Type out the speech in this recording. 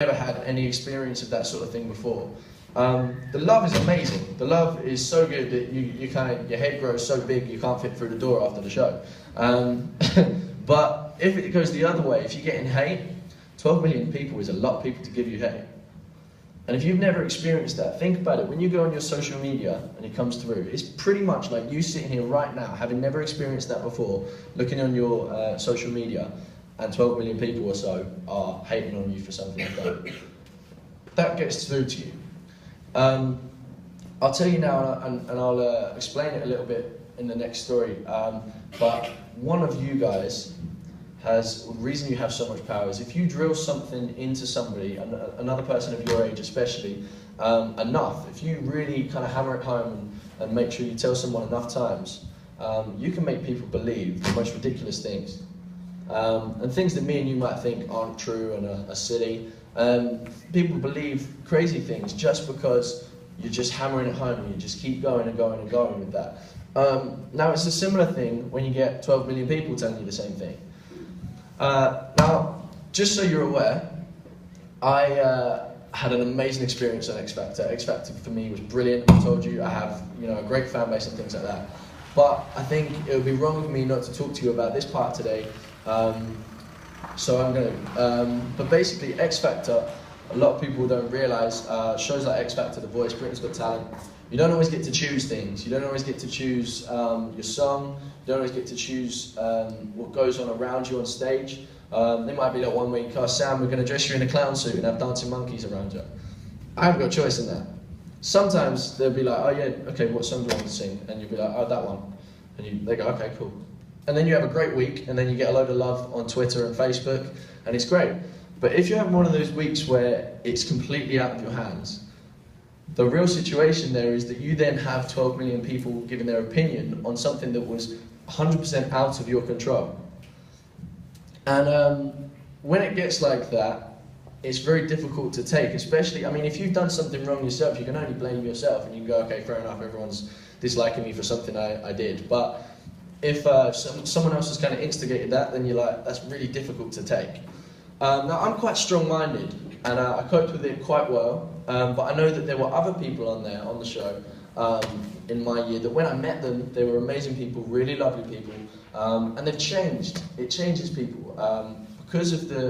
never had any experience of that sort of thing before. The love is amazing. The love is so good that your head grows so big you can't fit through the door after the show. But if it goes the other way, if you're getting hate, 12 million people is a lot of people to give you hate. And if you've never experienced that, think about it. When you go on your social media and it comes through, it's pretty much like you sitting here right now, having never experienced that before, looking on your social media, and 12 million people or so are hating on you for something you've done. That gets through to you. I'll tell you now, and I'll explain it a little bit in the next story, but one of you guys the reason you have so much power is if you drill something into somebody, another person of your age especially, enough, if you really kind of hammer it home and make sure you tell someone enough times, you can make people believe the most ridiculous things. And things that me and you might think aren't true and are silly. People believe crazy things just because you're just hammering it home and you just keep going and going and going with that. Now it's a similar thing when you get 12 million people telling you the same thing. Now, just so you're aware, I had an amazing experience on X Factor. X Factor for me was brilliant. I told you I have a great fan base and things like that. But I think it would be wrong of me not to talk to you about this part today. So I'm going to. But basically, X Factor, a lot of people don't realise, shows like X Factor, The Voice, Britain's Got Talent, you don't always get to choose things. You don't always get to choose your song. You don't always get to choose what goes on around you on stage. They might be like one week, oh Sam, we're going to dress you in a clown suit and have dancing monkeys around you. I haven't got a choice in that. Sometimes they'll be like, oh yeah, okay, what song do you want to sing? And you'll be like, oh, that one. And they go, okay, cool. And then you have a great week, and then you get a load of love on Twitter and Facebook, and it's great. But if you have one of those weeks where it's completely out of your hands, the real situation there is that you then have 12 million people giving their opinion on something that was 100% out of your control. And when it gets like that, it's very difficult to take, especially, I mean, if you've done something wrong yourself, you can only blame yourself, and you can go, okay, fair enough, everyone's disliking me for something I did. But if someone else has kind of instigated that, then you're like, that's really difficult to take. Now, I'm quite strong-minded, and I coped with it quite well, but I know that there were other people on there, on the show, in my year, that when I met them, they were amazing people, really lovely people, and they've changed. It changes people. Because of the